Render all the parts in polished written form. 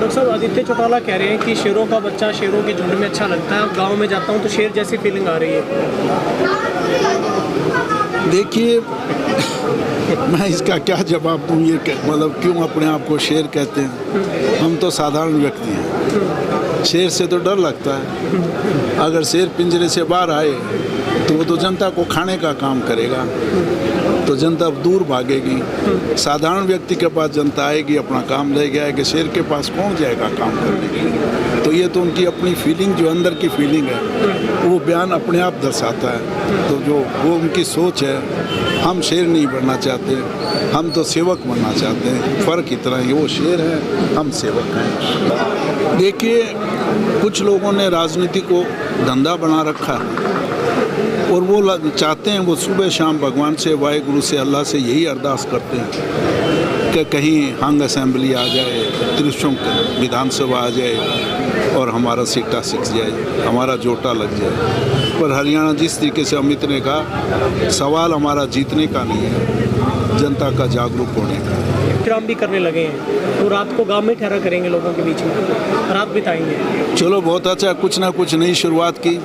Doctor साहब, आदित्य चौटाला कह रहे हैं कि शेरों का बच्चा शेरों के झुंड में अच्छा लगता है, गांव में जाता हूं तो शेर जैसी फीलिंग आ रही है। देखिए मैं इसका क्या जवाब दूँ, ये मतलब क्यों अपने आप को शेर कहते हैं? हम तो साधारण व्यक्ति हैं। शेर से तो डर लगता है। अगर शेर पिंजरे से बाहर आए तो वो तो जनता को खाने का काम करेगा, तो जनता दूर भागेगी। साधारण व्यक्ति के पास जनता आएगी, अपना काम ले गया है कि शेर के पास कौन जाएगा काम करने के लिए? तो ये तो उनकी अपनी फीलिंग, जो अंदर की फीलिंग है वो बयान अपने आप दर्शाता है। तो जो वो उनकी सोच है, हम शेर नहीं बनना चाहते, हम तो सेवक बनना चाहते हैं। फ़र्क इतना ही, वो शेर है, हम सेवक हैं। देखिए, कुछ लोगों ने राजनीति को धंधा बना रखा है और वो चाहते हैं, वो सुबह शाम भगवान से, वाहेगुरु से, अल्लाह से यही अरदास करते हैं कि कहीं हंग असेंबली आ जाए, त्रिशंक विधानसभा आ जाए और हमारा सीटा सिक जाए, हमारा जोटा लग जाए। पर हरियाणा जिस तरीके से अमित ने कहा, सवाल हमारा जीतने का नहीं है, जनता का जागरूक होने का। विश्राम भी करने लगे हैं तो रात को गांव में ठहरा करेंगे, लोगों के बीच में रात बिताएंगे। चलो बहुत अच्छा, कुछ ना कुछ नई शुरुआत की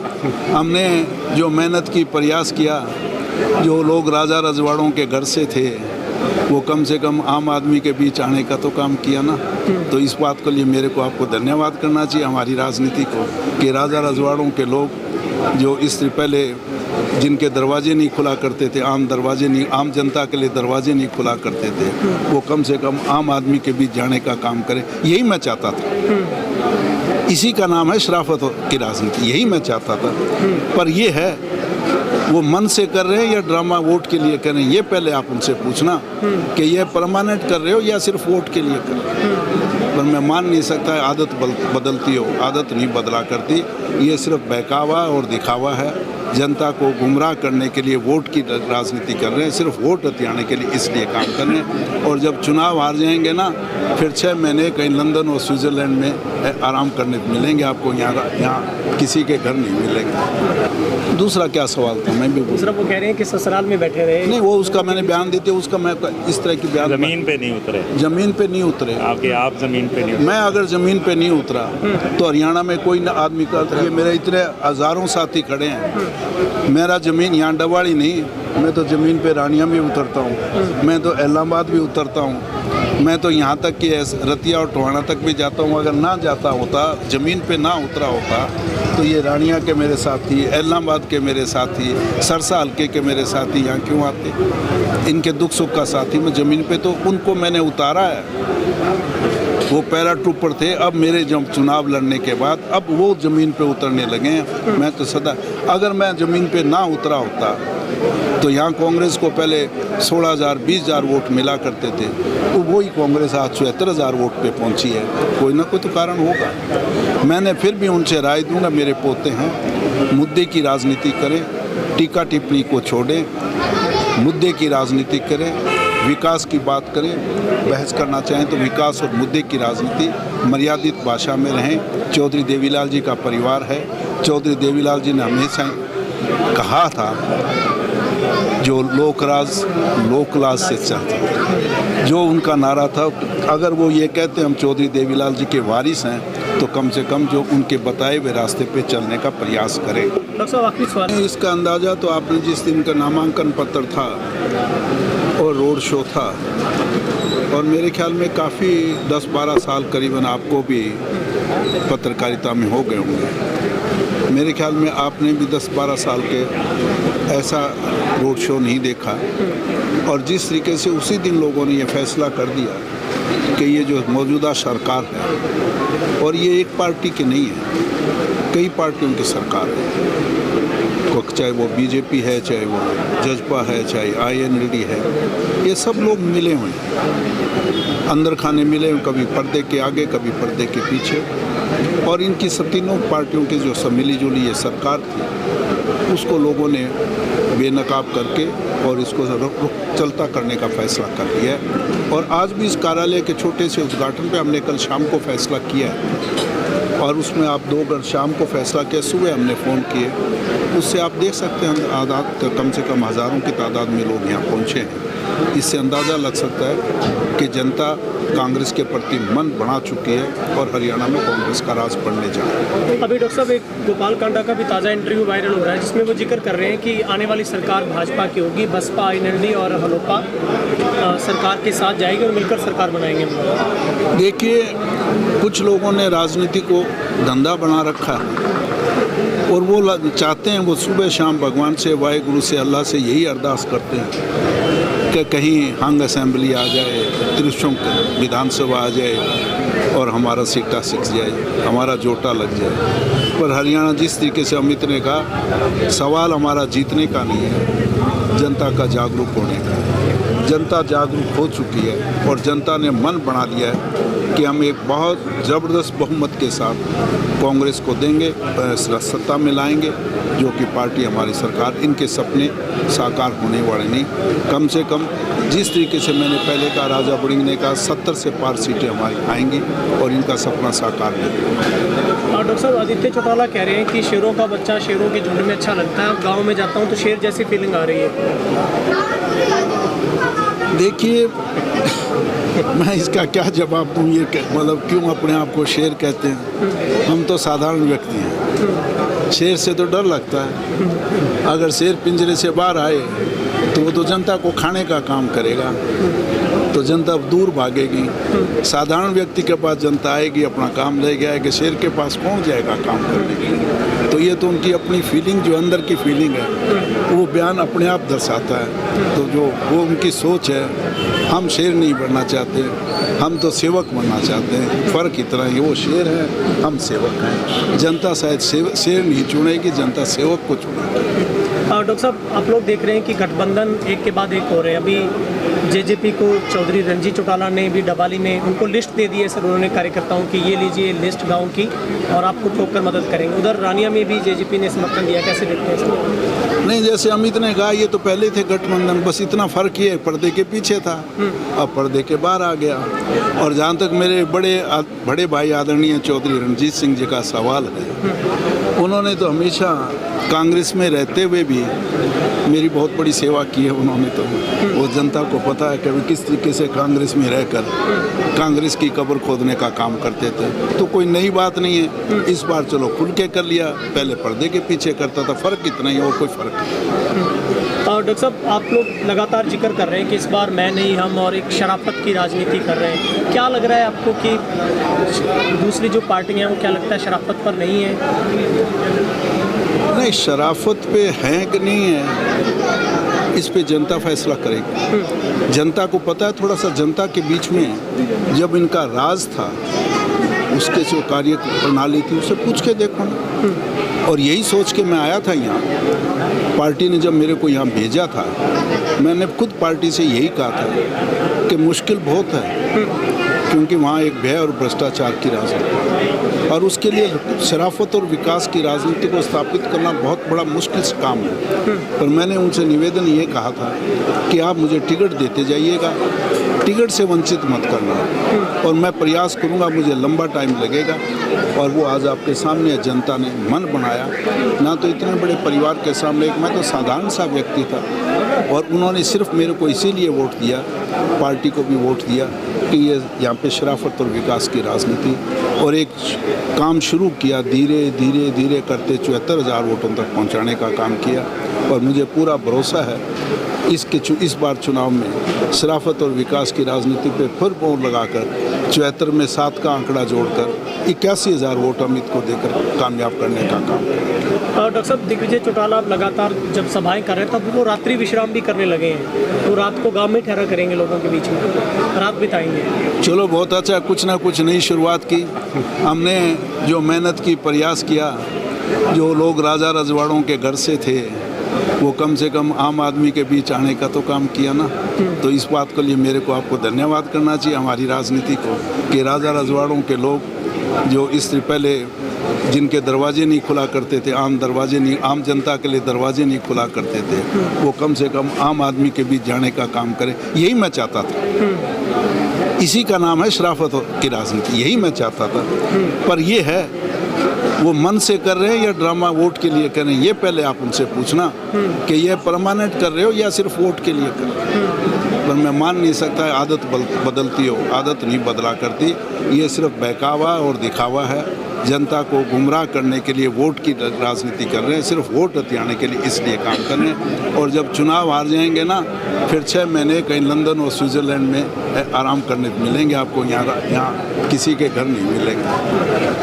हमने। जो मेहनत की, प्रयास किया, जो लोग राजा रजवाड़ों के घर से थे वो कम से कम आम आदमी के बीच आने का तो काम किया ना। तो इस बात के लिए मेरे को आपको धन्यवाद करना चाहिए, हमारी राजनीति को, कि राजा रजवाड़ों के लोग जो इससे पहले जिनके दरवाजे नहीं खुला करते थे, आम जनता के लिए दरवाजे नहीं खुला करते थे, वो कम से कम आम आदमी के बीच जाने का काम करें। यही मैं चाहता था। इसी का नाम है शराफत की राजनीति, यही मैं चाहता था। पर ये है, वो मन से कर रहे हैं या ड्रामा वोट के लिए कर रहे हैं, ये पहले आप उनसे पूछना कि ये परमानेंट कर रहे हो या सिर्फ वोट के लिए कर रहे हो। पर मैं मान नहीं सकता है आदत बदलती हो, आदत नहीं बदला करती। ये सिर्फ बहकावा और दिखावा है, जनता को गुमराह करने के लिए वोट की राजनीति कर रहे हैं, सिर्फ वोट हथियाने के लिए इसलिए काम कर रहे हैं। और जब चुनाव हार जाएंगे ना, फिर 6 महीने कहीं लंदन और स्विट्ज़रलैंड में आराम करने मिलेंगे आपको, यहाँ किसी के घर नहीं मिलेंगे। दूसरा क्या सवाल था? मैं भी दूसरा वो कह रहे हैं कि ससुराल में बैठे रहे। नहीं, वो उसका मैंने बयान देते, उसका मैं इस तरह की बयान, जमीन पे नहीं उतरे, जमीन पे नहीं उतरे, आप जमीन पे नहीं उतरे। मैं अगर ज़मीन पे नहीं उतरा तो हरियाणा में कोई आदमी का, ये मेरे इतने हज़ारों साथी खड़े हैं, मेरा ज़मीन यहाँ डवाड़ी नहीं, मैं तो ज़मीन पे रानिया भी उतरता हूँ, मैं तो इलाहाबाद भी उतरता हूँ, मैं तो यहाँ तक कि रतिया और टोहाना तक भी जाता हूँ। अगर ना जाता होता, ज़मीन पे ना उतरा होता, तो ये रानिया के मेरे साथी, इलाहाबाद के मेरे साथी, सरसा हल्के के मेरे साथी यहाँ क्यों आते? इनके दुख सुख का साथी मैं ज़मीन पे, तो उनको मैंने उतारा है। वो पैरा ट्रूपर थे, अब मेरे जब चुनाव लड़ने के बाद अब वो ज़मीन पे उतरने लगे हैं। मैं तो सदा, अगर मैं ज़मीन पे ना उतरा होता तो यहाँ कांग्रेस को पहले 16,000 20,000 वोट मिला करते थे, तो वही कांग्रेस आज 74,000 वोट पे पहुँची है। कोई ना कोई तो कारण होगा। मैंने फिर भी उनसे राय दूँगा, मेरे पोते हैं, मुद्दे की राजनीति करें, टीका टिप्पणी को छोड़ें, मुद्दे की राजनीति करें, विकास की बात करें। बहस करना चाहें तो विकास और मुद्दे की राजनीति, मर्यादित भाषा में रहें। चौधरी देवीलाल जी का परिवार है। चौधरी देवीलाल जी ने हमेशा कहा था, जो लोकराज लोकलाज से चलता था, जो उनका नारा था। अगर वो ये कहते हम चौधरी देवीलाल जी के वारिस हैं, तो कम से कम जो उनके बताए हुए रास्ते पे चलने का प्रयास करें। इसका अंदाज़ा तो आपने जिस दिन का नामांकन पत्र था और रोड शो था, और मेरे ख्याल में काफ़ी 10-12 साल करीबन आपको भी पत्रकारिता में हो गए होंगे। मेरे ख्याल में आपने भी 10-12 साल के ऐसा रोड शो नहीं देखा। और जिस तरीके से उसी दिन लोगों ने ये फैसला कर दिया कि ये जो मौजूदा सरकार है, और ये एक पार्टी की नहीं है, कई पार्टियों की सरकार है, चाहे वो बीजेपी है, चाहे वो जजपा है, चाहे INLD है, ये सब लोग मिले हुए हैं, अंदर खाने मिले हुए, कभी पर्दे के आगे, कभी पर्दे के पीछे। और इनकी सब तीनों पार्टियों की जो सब मिली जुली ये सरकार थी, उसको लोगों ने बेनकाब करके और इसको चलता करने का फैसला कर लिया है। और आज भी इस कार्यालय के छोटे से उद्घाटन पे हमने कल शाम को फैसला किया है, और उसमें आप 2 शाम को फैसला किया, सुबह हमने फ़ोन किए, उससे आप देख सकते हैं आदाद कम से कम हज़ारों की तादाद में लोग यहाँ पहुँचे हैं। इससे अंदाज़ा लग सकता है कि जनता कांग्रेस के प्रति मन बना चुकी है और हरियाणा में कांग्रेस का राज बढ़ने जा रहा है। अभी डॉक्टर साहब एक गोपाल कांडा का भी ताज़ा इंटरव्यू वायरल हो रहा है जिसमें वो जिक्र कर रहे हैं कि आने वाली सरकार भाजपा की होगी, बसपा, INLD और हलोपा सरकार के साथ जाएगी और मिलकर सरकार बनाएंगे। देखिए, कुछ लोगों ने राजनीति को धंधा बना रखा है और वो चाहते हैं, वो सुबह शाम भगवान से, वाहेगुरु से, अल्लाह से यही अरदास करते हैं कि कहीं हंग असेंबली आ जाए, त्रिशंक विधानसभा आ जाए और हमारा सिक्का सिक जाए, हमारा जोटा लग जाए। पर हरियाणा जिस तरीके से अमित ने कहा, सवाल हमारा जीतने का नहीं है, जनता का जागरूक होने का। जनता जागरूक हो चुकी है और जनता ने मन बना लिया है कि हम एक बहुत ज़बरदस्त बहुमत के साथ कांग्रेस को देंगे, सत्ता में लाएंगे, जो कि पार्टी हमारी सरकार, इनके सपने साकार होने वाले नहीं। कम से कम जिस तरीके से मैंने पहले कहा, राजा बुड़िंग ने कहा, 70 से पार सीटें हमारी आएंगी और इनका सपना साकार होगा। डॉक्टर साहब, आदित्य चौटाला कह रहे हैं कि शेरों का बच्चा शेरों के झुंड में अच्छा लगता है। गाँव में जाता हूँ तो शेर जैसी फीलिंग आ रही है। देखिए, मैं इसका क्या जवाब दूँ, ये मतलब क्यों अपने आप को शेर कहते हैं? हम तो साधारण व्यक्ति हैं। शेर से तो डर लगता है। अगर शेर पिंजरे से बाहर आए तो वो तो जनता को खाने का काम करेगा, तो जनता दूर भागेगी। साधारण व्यक्ति के पास जनता आएगी, अपना काम ले गया है कि शेर के पास कौन जाएगा काम करने के लिए? तो ये तो उनकी अपनी फीलिंग, जो अंदर की फीलिंग है, वो बयान अपने आप दर्शाता है। तो जो वो उनकी सोच है, हम शेर नहीं बनना चाहते, हम तो सेवक बनना चाहते हैं। फ़र्क इतना है, वो शेर है, हम सेवक हैं। जनता शायद शेर नहीं चुनेगी, जनता सेवक को चुनेगी। डॉक्टर साहब, आप लोग देख रहे हैं कि गठबंधन एक के बाद एक हो रहे हैं। अभी जेजेपी को चौधरी रणजीत चौटाला ने भी डबाली में उनको लिस्ट दे दी है सर, उन्होंने कार्यकर्ताओं की, ये लीजिए लिस्ट गाँव की और आपको ठोक कर मदद करेंगे। उधर रानिया में भी जेजेपी ने समर्थन दिया, कैसे देखते हैं इसको? नहीं, जैसे अमित ने कहा, ये तो पहले थे गठबंधन, बस इतना फ़र्क ही है, पर्दे के पीछे था, अब पर्दे के बाहर आ गया। और जहाँ तक मेरे बड़े भाई आदरणीय चौधरी रणजीत सिंह जी का सवाल है, उन्होंने तो हमेशा कांग्रेस में रहते हुए भी मेरी बहुत बड़ी सेवा की है उन्होंने। तो वो जनता को पता है कि वे किस तरीके से कांग्रेस में रहकर कांग्रेस की कब्र खोदने का काम करते थे। तो कोई नई बात नहीं है, इस बार चलो खुल के कर लिया, पहले पर्दे के पीछे करता था। फ़र्क इतना ही है और कोई फ़र्क नहीं। डॉक्टर साहब, आप लोग लगातार जिक्र कर रहे हैं कि इस बार मैं नहीं हम, और एक शराफत की राजनीति कर रहे हैं। क्या लग रहा है आपको कि दूसरी जो पार्टियां हैं वो, क्या लगता है, शराफत पर नहीं है? नहीं, शराफत पे है कि नहीं है, इस पे जनता फैसला करेगी। जनता को पता है, थोड़ा सा जनता के बीच में जब इनका राज था, उसके जो कार्य प्रणाली थी, उसे पूछ के देखो ना। और यही सोच के मैं आया था यहाँ। पार्टी ने जब मेरे को यहाँ भेजा था, मैंने खुद पार्टी से यही कहा था कि मुश्किल बहुत है, क्योंकि वहाँ एक भय और भ्रष्टाचार की राजनीति, और उसके लिए शराफत और विकास की राजनीति को स्थापित करना बहुत बड़ा मुश्किल काम है। पर मैंने उनसे निवेदन ये कहा था कि आप मुझे टिकट देते जाइएगा, टिकट से वंचित मत करना, और मैं प्रयास करूंगा, मुझे लंबा टाइम लगेगा। और वो आज आपके सामने जनता ने मन बनाया ना, तो इतने बड़े परिवार के सामने, एक मैं तो साधारण सा व्यक्ति था, और उन्होंने सिर्फ मेरे को इसीलिए वोट दिया, पार्टी को भी वोट दिया कि ये यहाँ पे शराफत और विकास की राजनीति, और एक काम शुरू किया, धीरे धीरे धीरे करते 74,000 वोटों तक पहुँचाने का काम किया। और मुझे पूरा भरोसा है इस बार चुनाव में शराफत और विकास की राजनीति पे फिर मोहर लगाकर 74 में 7 का आंकड़ा जोड़कर 81,000 वोट अमित को देकर कामयाब करने का काम। डॉक्टर साहब, दिग्विजय चौटाला आप लगातार जब सभाएं कर रहे हैं तब वो रात्रि विश्राम भी करने लगे हैं, तो रात को गांव में ठहरा करेंगे, लोगों के बीच में रात बिताएंगे। चलो, बहुत अच्छा, कुछ ना कुछ नई शुरुआत की हमने। जो मेहनत की, प्रयास किया, जो लोग राजा रजवाड़ों के घर से थे, वो कम से कम आम आदमी के बीच आने का तो काम किया ना। तो इस बात के लिए मेरे को आपको धन्यवाद करना चाहिए हमारी राजनीति को, कि राजा रजवाड़ों के लोग जो इससे पहले जिनके दरवाजे नहीं खुला करते थे, आम जनता के लिए दरवाजे नहीं खुला करते थे, वो कम से कम आम आदमी के बीच जाने का काम करें। यही मैं चाहता था। इसी का नाम है शराफत की राजनीति, यही मैं चाहता था। पर ये है, वो मन से कर रहे हैं या ड्रामा वोट के लिए कर रहे हैं, ये पहले आप उनसे पूछना कि ये परमानेंट कर रहे हो या सिर्फ वोट के लिए कर रहे हो। पर मैं मान नहीं सकता आदत बदलती हो, आदत नहीं बदला करती। ये सिर्फ बहकावा और दिखावा है। जनता को गुमराह करने के लिए वोट की राजनीति कर रहे हैं, सिर्फ वोट हथियाने के लिए इसलिए काम कर रहे हैं। और जब चुनाव हार जाएंगे ना, फिर 6 महीने कहीं लंदन और स्विट्ज़रलैंड में आराम करने मिलेंगे आपको, यहाँ किसी के घर नहीं मिलेंगे।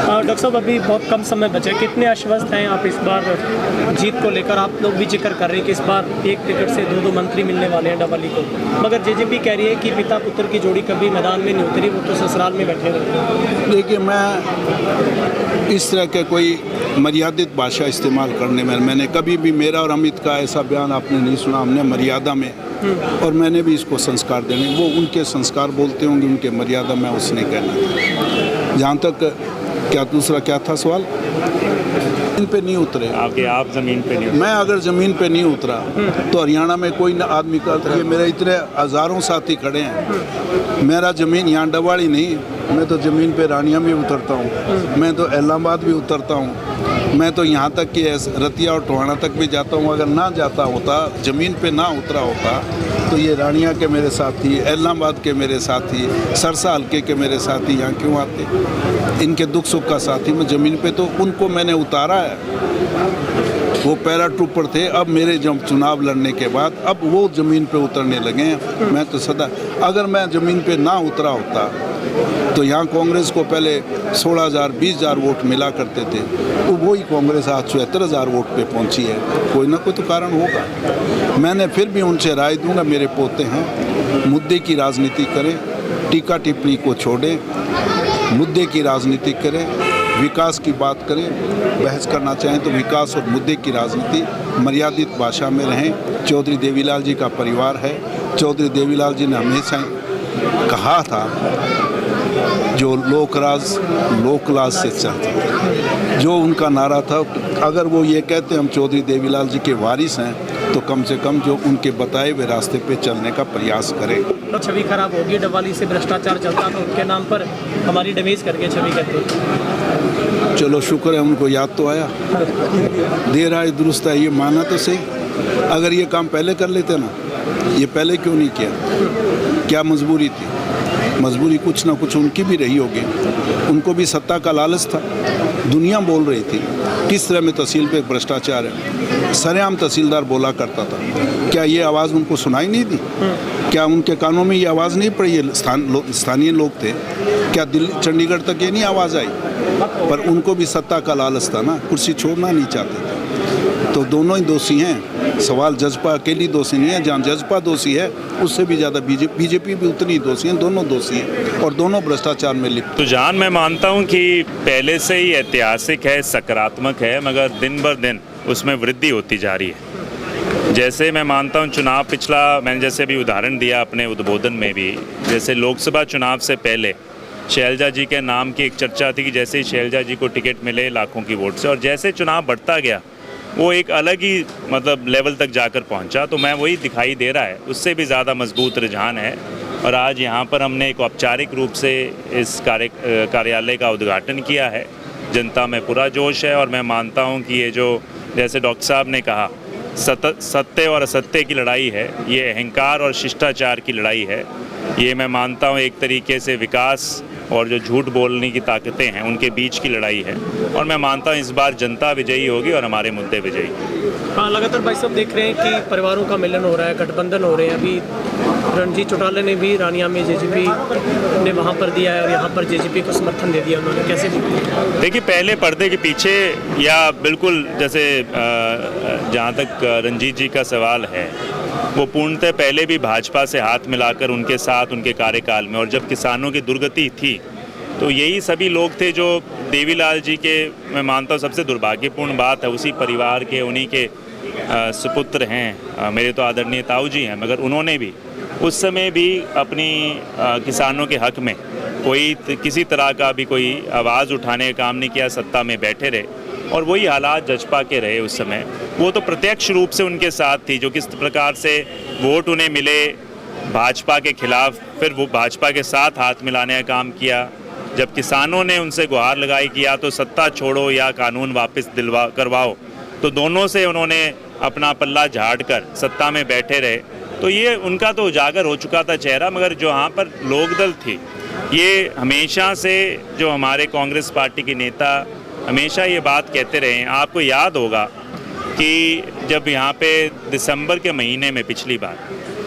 डॉक्टर साहब, अभी बहुत कम समय बचा है, कितने आश्वस्त हैं आप इस बार जीत को लेकर? आप लोग भी जिक्र कर रहे हैं कि इस बार एक टिकट से 2 मंत्री मिलने वाले हैं डबली को, मगर जेजेपी कह रही है कि पिता पुत्र की जोड़ी कभी मैदान में नहीं उतरी, वो तो ससुराल में बैठे रहते। देखिए, मैं इस तरह के कोई मर्यादित भाषा इस्तेमाल करने में, मैंने कभी भी, मेरा और अमित का ऐसा बयान आपने नहीं सुना। हमने मर्यादा में, और मैंने भी इसको संस्कार देने, वो उनके संस्कार बोलते होंगे, उनके मर्यादा में उसने कहना था। जहाँ तक क्या दूसरा क्या था सवाल, इन पे नहीं उतरे आप ज़मीन पे नहीं उतरे। मैं अगर ज़मीन पे नहीं उतरा तो हरियाणा में कोई न आदमी का, ये मेरे इतने हज़ारों साथी खड़े हैं। मेरा ज़मीन यहाँ डवाड़ी नहीं, मैं तो ज़मीन पे रानिया में उतरता हूँ, मैं तो इलाहाबाद भी उतरता हूँ, मैं तो यहाँ तक कि रतिया और टोहाना तक भी जाता हूँ। अगर ना जाता होता, ज़मीन पे ना उतरा होता, तो ये रानिया के मेरे साथी, इलाहाबाद के मेरे साथी, सरसा हल्के के मेरे साथी यहाँ क्यों आते? इनके दुख सुख का साथी मैं ज़मीन पे, तो उनको मैंने उतारा है। वो पैरा ट्रूपर थे, अब मेरे जब चुनाव लड़ने के बाद अब वो ज़मीन पे उतरने लगे हैं। मैं तो सदा, अगर मैं ज़मीन पे ना उतरा होता तो यहाँ कांग्रेस को पहले 16,000 20,000 वोट मिला करते थे, तो वही कांग्रेस आज 74,000 वोट पे पहुँची है। कोई ना कोई तो कारण होगा। मैंने फिर भी उनसे राय दूंगा, मेरे पोते हैं, मुद्दे की राजनीति करें, टीका टिप्पणी को छोड़ें, मुद्दे की राजनीति करें, विकास की बात करें। बहस करना चाहें तो विकास और मुद्दे की राजनीति, मर्यादित भाषा में रहें। चौधरी देवीलाल जी का परिवार है। चौधरी देवीलाल जी ने हमेशा कहा था, जो लोकराज लोकलाज से चलता, जो उनका नारा था। अगर वो ये कहते हम चौधरी देवीलाल जी के वारिस हैं, तो कम से कम जो उनके बताए हुए रास्ते पे चलने का प्रयास करें। तो छवि खराब होगी, डबली से भ्रष्टाचार चलता तो उनके नाम पर हमारी डैमेज करके छवि कहते। चलो शुक्र है उनको याद तो आया, देर आए दुरुस्त है, ये माना तो सही। अगर ये काम पहले कर लेते ना, ये पहले क्यों नहीं किया? क्या मजबूरी थी? मजबूरी कुछ ना कुछ उनकी भी रही होगी। उनको भी सत्ता का लालच था। दुनिया बोल रही थी किस तरह में तहसील पे भ्रष्टाचार है, सरेआम तहसीलदार बोला करता था। क्या ये आवाज़ उनको सुनाई नहीं दी? क्या उनके कानों में ये आवाज़ नहीं पड़ी? ये स्थानीय लोग थे, क्या दिल्ली चंडीगढ़ तक ये नहीं आवाज़ आई? पर उनको भी सत्ता का लालच था ना, कुर्सी छोड़ना नहीं चाहते थे। तो दोनों ही दोषी हैं। सवाल जजपा अकेली दोषी नहीं है, जहाँ जजपा दोषी है उससे भी ज़्यादा बीजेपी भी उतनी ही दोषी हैं। दोनों दोषी हैं और दोनों भ्रष्टाचार में लिप्त। तो जान, मैं मानता हूँ कि पहले से ही ऐतिहासिक है, सकारात्मक है, मगर दिन बर दिन उसमें वृद्धि होती जा रही है। जैसे मैं मानता हूँ चुनाव पिछला, मैंने जैसे अभी उदाहरण दिया अपने उद्बोधन में भी, जैसे लोकसभा चुनाव से पहले शैलजा जी के नाम की एक चर्चा थी कि जैसे ही शैलजा जी को टिकट मिले लाखों की वोट से, और जैसे चुनाव बढ़ता गया वो एक अलग ही मतलब लेवल तक जाकर पहुंचा। तो मैं वही दिखाई दे रहा है, उससे भी ज़्यादा मजबूत रुझान है। और आज यहाँ पर हमने एक औपचारिक रूप से इस कार्यालय का उद्घाटन किया है। जनता में पूरा जोश है और मैं मानता हूँ कि ये जो, जैसे डॉक्टर साहब ने कहा, सत्य और असत्य की लड़ाई है, ये अहंकार और शिष्टाचार की लड़ाई है। ये मैं मानता हूँ एक तरीके से विकास और जो झूठ बोलने की ताकतें हैं उनके बीच की लड़ाई है। और मैं मानता हूँ इस बार जनता विजयी होगी और हमारे मुद्दे विजयी। हाँ, लगातार भाई साहब देख रहे हैं कि परिवारों का मिलन हो रहा है, गठबंधन हो रहे हैं। अभी रणजीत चौटाला ने भी रानिया में जेजेपी ने वहाँ पर दिया है और यहाँ पर जेजेपी को समर्थन दे दिया उन्होंने। कैसे देखिए, पहले पर्दे के पीछे या बिल्कुल जैसे जहाँ तक रणजीत जी का सवाल है, वो पूर्णतः पहले भी भाजपा से हाथ मिलाकर उनके साथ उनके कार्यकाल में, और जब किसानों की दुर्गति थी तो यही सभी लोग थे जो देवीलाल जी के, मैं मानता हूँ सबसे दुर्भाग्यपूर्ण बात है, उसी परिवार के, उन्हीं के सुपुत्र हैं। मेरे तो आदरणीय ताऊ जी हैं, मगर उन्होंने भी उस समय भी अपनी किसानों के हक में कोई किसी तरह का भी कोई आवाज़ उठाने का काम नहीं किया, सत्ता में बैठे रहे। और वही हालात जजपा के रहे उस समय। वो तो प्रत्यक्ष रूप से उनके साथ थी, जो किस प्रकार से वोट उन्हें मिले भाजपा के खिलाफ, फिर वो भाजपा के साथ हाथ मिलाने का काम किया। जब किसानों ने उनसे गुहार लगाई कि या तो सत्ता छोड़ो या कानून वापस करवाओ, तो दोनों से उन्होंने अपना पल्ला झाड़ कर सत्ता में बैठे रहे। तो ये उनका तो उजागर हो चुका था चेहरा, मगर जो यहाँ पर लोकदल थी, ये हमेशा से जो हमारे कांग्रेस पार्टी के नेता हमेशा ये बात कहते रहे हैं। आपको याद होगा कि जब यहाँ पे दिसंबर के महीने में पिछली बार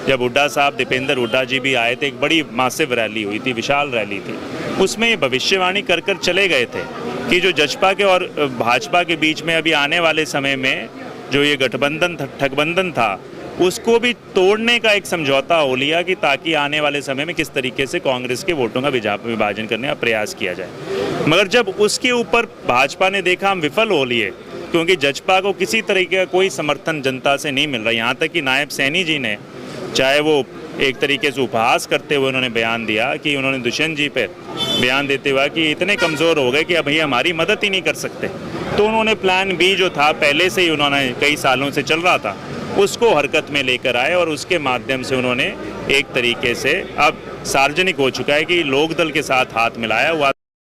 जब हुड्डा साहब, दीपेंद्र हुड्डा जी भी आए थे, एक बड़ी मासिव रैली हुई थी, विशाल रैली थी, उसमें ये भविष्यवाणी कर कर चले गए थे कि जो जजपा के और भाजपा के बीच में अभी आने वाले समय में जो ये गठबंधन ठगबंधन था, उसको भी तोड़ने का एक समझौता हो लिया कि ताकि आने वाले समय में किस तरीके से कांग्रेस के वोटों का विभाजन करने का प्रयास किया जाए। मगर जब उसके ऊपर भाजपा ने देखा हम विफल हो लिए, क्योंकि जजपा को किसी तरीके का कोई समर्थन जनता से नहीं मिल रहा। यहाँ तक कि नायब सैनी जी ने, चाहे वो एक तरीके से उपहास करते हुए उन्होंने बयान दिया कि उन्होंने दुष्यंत जी पे बयान देते हुए कि इतने कमज़ोर हो गए कि अब ये हमारी मदद ही नहीं कर सकते, तो उन्होंने प्लान बी जो था पहले से ही उन्होंने कई सालों से चल रहा था, उसको हरकत में लेकर आए और उसके माध्यम से उन्होंने एक तरीके से अब सार्वजनिक हो चुका है कि लोकदल के साथ हाथ मिलाया हुआ।